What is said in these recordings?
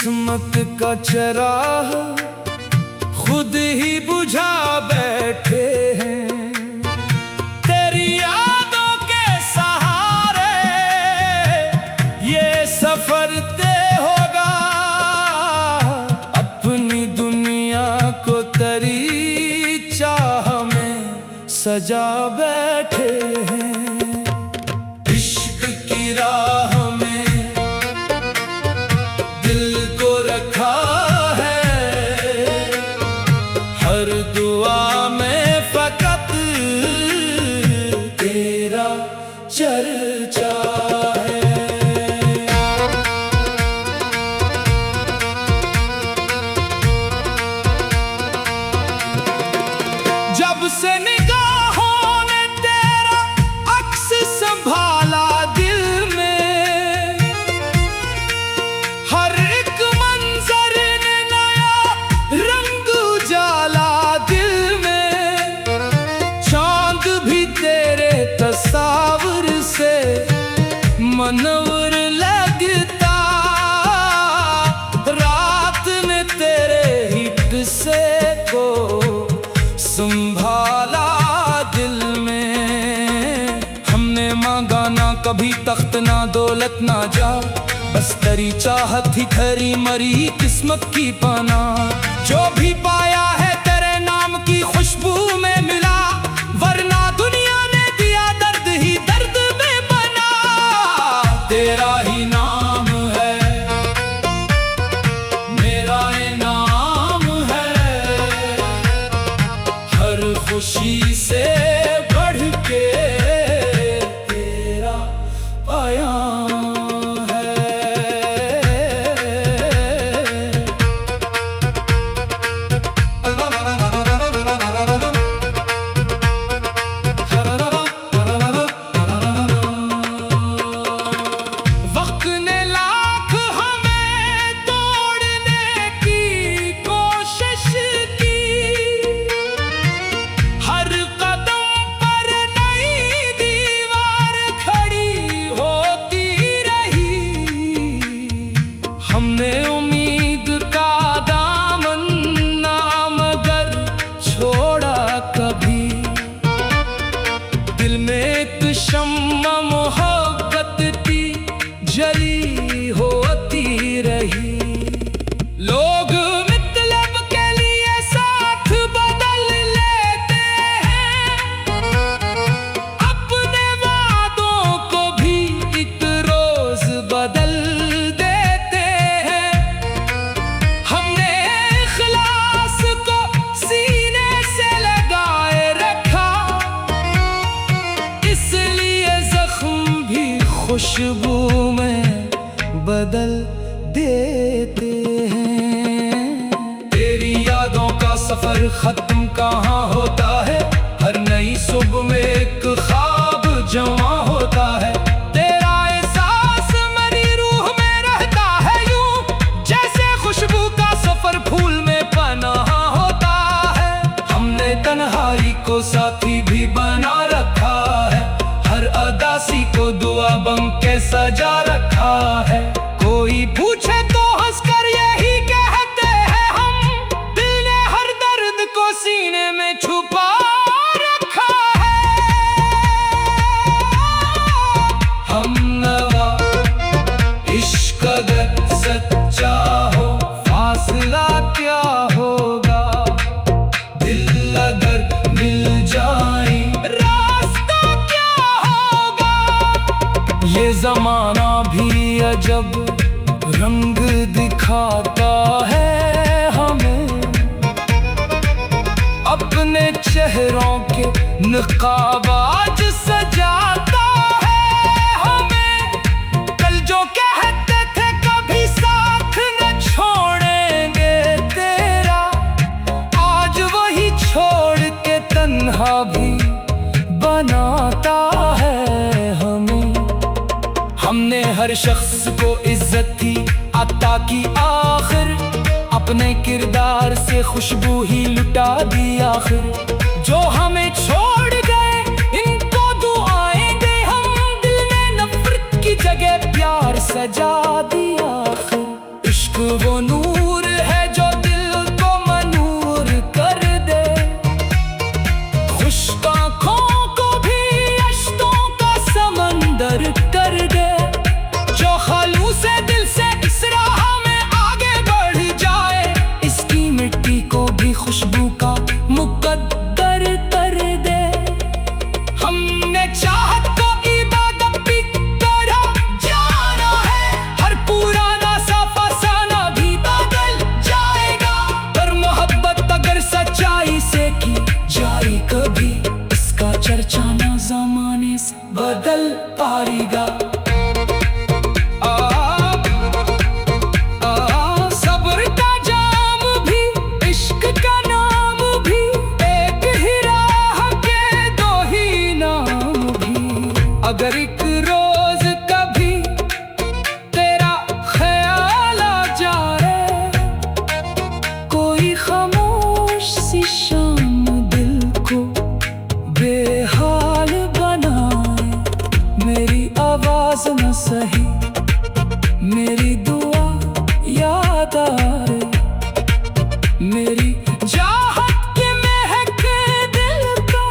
किस्मत का चराग खुद ही बुझा बैठे हैं। तेरी यादों के सहारे ये सफर तय होगा। अपनी दुनिया को तेरी चाह में सजा बैठे हैं। इश्क की राह में दिल को रखा है, हर दुआ में फकत तेरा चर्चा है। जब से निगाहों ने तेरा अक्स संभाला दिल में, हर एक मंजर ने नया रंग उजाला दिल में। चांद भी तेरे तस्वीर से मनवर लगता, रात ने तेरे ही किस्से को संभाला दिल में। हमने मांगा ना कभी तख्त ना दौलत ना जा, बस तेरी चाहत ही खरी मरी किस्मत की पाना। जो भी पाया है तेरे नाम की खुशबू में मिला, वरना दुनिया ने दिया दर्द ही दर्द में बना। तेरा ही नाम है मेरा इनाम है, हर खुशी से बढ़ के तेरा पाया है। वक्त ने लाख हमें तोड़ने की कोशिश की, हर कदम पर नई दीवार खड़ी होती रही। हमने उम्मीद का दामन ना मगर छोड़ा कभी, दिल में एक शम्मा मोहब्बत की जली होती रही। लोग मतलब के लिए साथ बदल लेते हैं, अपने वादों को भी एक रोज बदल देते हैं। हमने इखलास को सीने से लगाए रखा, इसलिए जख्म भी खुशबू में बदल देते हैं। तेरी यादों का सफर खत्म कहाँ होता है, हर नई सुबह में एक ख्वाब जमा होता है। तेरा एहसास मेरी रूह में रहता है यूं, जैसे खुशबू का सफर फूल में पनाह होता है। हमने तन्हाई को साथी भी बना रखा है, हर अदासी को दुआ बन के सजा रखा है। कोई पूछे तो हंसकर यही कहते हैं हम, दिल ने हर दर्द को सीने में छुपा रखा है। हम नवा इश्क अगर सच्चा हो, फासला क्या होगा, दिल अगर मिल जाए रास्ता क्या होगा। ये जमाना भी अजब रंग दिखाता है हमें, अपने चेहरों के नकाब आज सजाता है हमें। कल जो कहते थे कभी साथ न छोड़ेंगे तेरा, आज वही छोड़ के तन्हा भी बनाता है हमें। हमने हर शख्स को इज्जत की अता की आखिर, अपने किरदार से खुशबू ही लुटा दी आखिर। जो हमें छोड़ गए इनको दुआएं दे हम, दिल ने नफरत की जगह प्यार सजा दिया आखिर। इश्क वो नूर है जो दिल को मनूर कर दे, खुश्क आँखों को भी अश्कों का समंदर कर दे, जो खलूस दिल से इस राह में आगे बढ़ जाए, इसकी मिट्टी को भी खुशबू का मुकद्दर कर दे। हमने चाहत को इबादत की तरह जाना है, हर पुराना सा फसाना भी बदल जाएगा, पर मोहब्बत अगर सच्चाई से की जाए कभी, इसका चर्चा ना ज़माने से बदल पाएगा। सब्र का जाम भी, इश्क का नाम भी, एक ही राह के दो ही नाम भी। अगर एक रोज कभी तेरा ख्याल आ जाए, कोई खामोश सी शाम दिल को बेहाल बनाए, मेरी आवाज न सही मेरी दुआ याद आए, मेरी चाहत की महक दिल को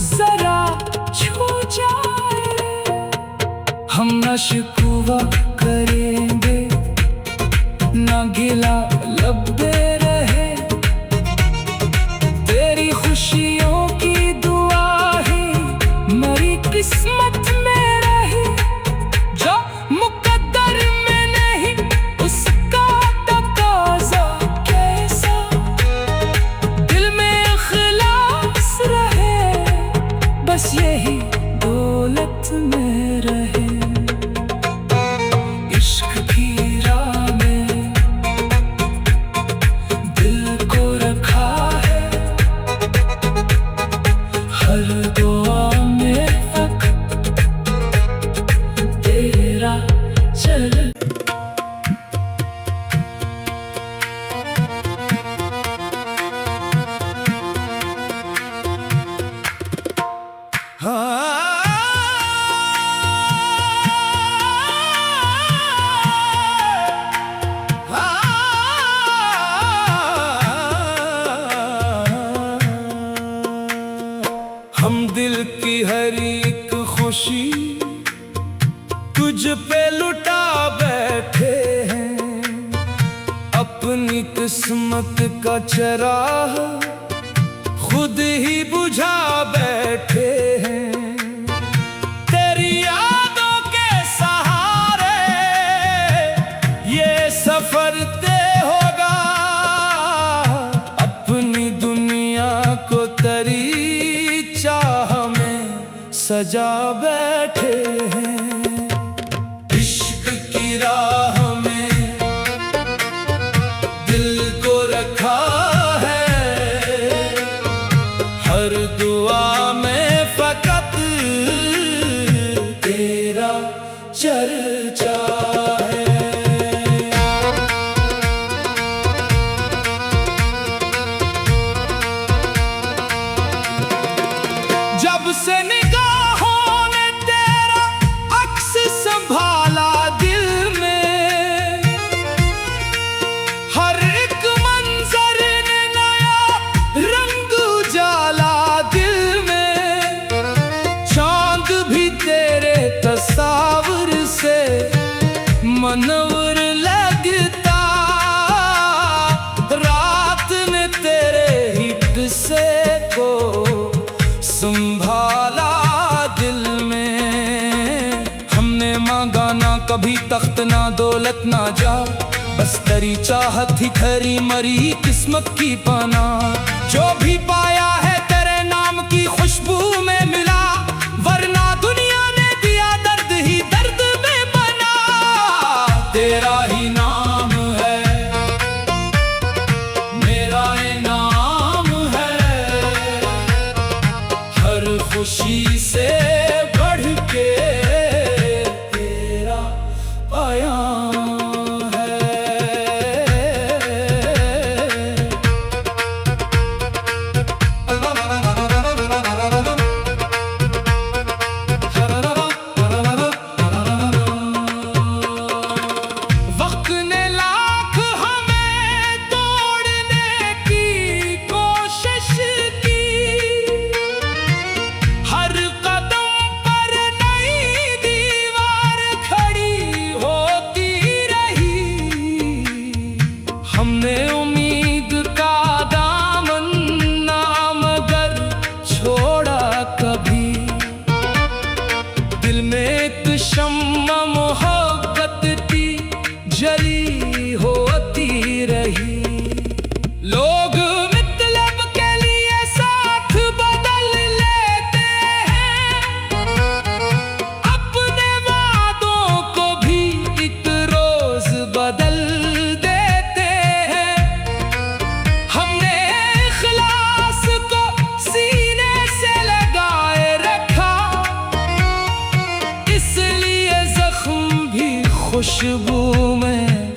जरा छू जाए। हम न शिकवा करेंगे न गिला लबे रहे, तेरी खुशियों की दुआ ही मेरी किस्मत में रही, जो मुकद्दर में नहीं उसका तकाज़ा कैसा, दिल में इखलास रहे, बस यही दौलत में रहे। इश्क की राह में दिल को रखा है, हर दुआ में वक्त तेरा चल। हम दिल की हर एक खुशी तुझ पे लुटा बैठे हैं, अपनी किस्मत का चराग खुद ही बुझा बैठे हैं। तेरी यादों के सहारे ये सफर तय होगा, अपनी दुनिया को तेरी चाह में सजा बैठे हैं। इश्क की राह में दिल को रखा है, हर दुआ में फकत तेरा चर्चा है। जब से निगाहों ने तेरा अक्स संभाला दिल में, हर एक मंजर ने नया रंग उजाला दिल में, चांद भी तेरे तस्वीर से मनवर लगता, रात ने तेरे ही किस्से को संभाला दिल में। हमने मांगा ना कभी तख्त ना दौलत ना जा, बस तेरी चाहत ही खरी मरी किस्मत की पाना। जो भी पाया है तेरे नाम की खुशबू में मिला, वरना दुनिया ने दिया दर्द ही दर्द में बना। तेरा ही नाम है मेरा इनाम है, हर खुशी से बढ़ के तेरा पाया है। मोहब्बत की जली होती रही। लोग मतलब के लिए साथ बदल लेते हैं, अपने वादों को भी एक रोज बदल देते हैं। हमने इखलास को सीने से लगाए रखा, इसलिए जख्म भी खुशबू में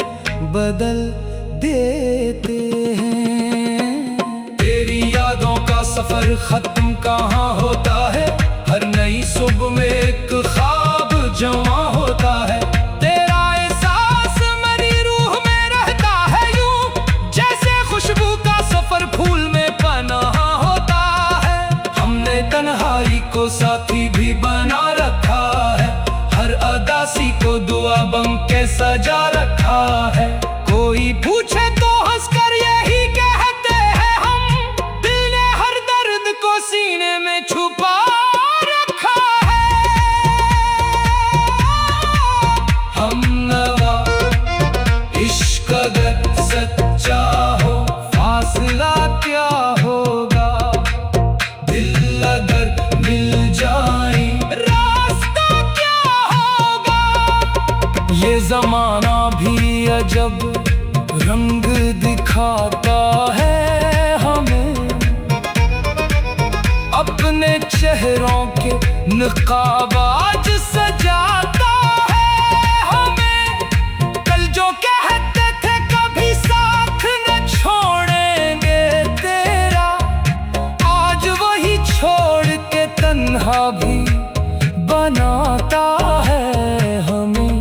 बदल देते हैं। तेरी यादों का सफर खत्म कहाँ होता है, हर नई सुबह में एक ख्वाब जमा होता है। तेरा एहसास मेरी रूह में रहता है, यूं जैसे खुशबू का सफर फूल में पनाह होता है। हमने तन्हाई को साथी भी बना रखा है, हर अदासी को दुआ बन के सजा रखा है। कोई पूछे तो हंसकर यही कहते हैं हम, दिल ने हर दर्द को सीने में छुपा रखा है। हम नवा इश्क अगर सच्चा हो, फासला क्या होगा, दिल अगर मिल जाए रास्ता क्या होगा। ये जमाना भी अजब रंग दिखाता है हमें, अपने चेहरों के नकाब आज सजाता है हमें। कल जो कहते थे कभी साथ न छोड़ेंगे तेरा, आज वही छोड़ के तन्हा भी बनाता है हमें।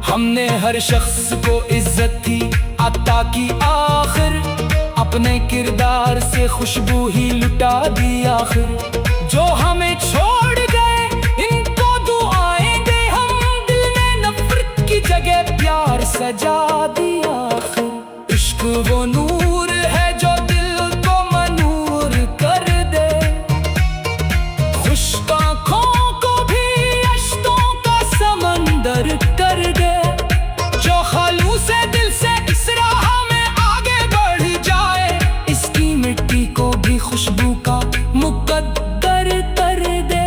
हमने हर शख्स को इज्जत की अता की, आखिर अपने किरदार से खुशबू ही लुटा दी आखिर। जो हमें छोड़ गए इनको दुआएं दे हम, दिल ने नफरत की जगह प्यार सजा दिया आखिर। इश्क वो नूर है जो दिल को मनूर कर दे, खुश्क आँखों को भी अश्कों का समंदर कर दे। जो खालूस है दिल से इस राह में आगे बढ़ जाए, इसकी मिट्टी को भी खुशबू का मुकद्दर कर दे।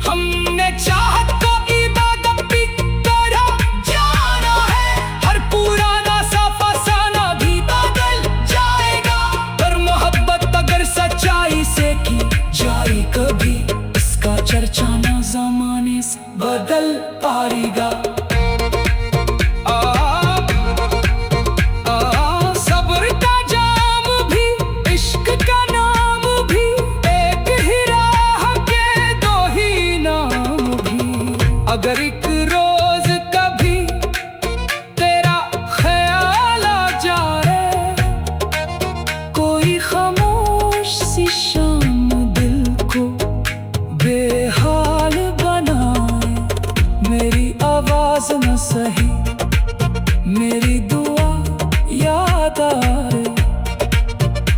हमने चाहत को इबादत की तरह जाना है, हर पुराना सा फसाना भी बदल जाएगा। पर मोहब्बत अगर सच्चाई से की जाए कभी, इसका चर्चा ना जमाने से बदल पाएगा। सब्र का जाम भी, इश्क का नाम भी, एक ही राह के दो ही नाम भी। अगर एक रोज कभी तेरा ख्याल आ जाए, कोई खामोश सी शाम दिल को बेहाल बनाए, मेरी आवाज न सही मेरी दुआ याद आए,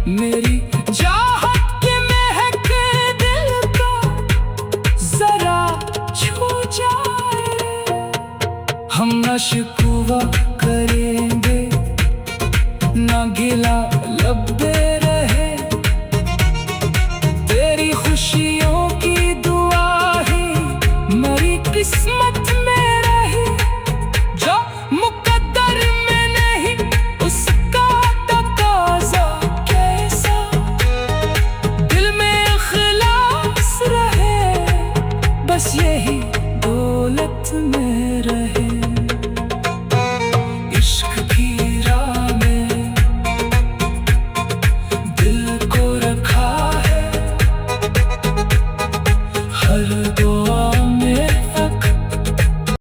मेरी चाहत की महक दिल को जरा छू जाए। हम न शिकवा करेंगे न गिला लब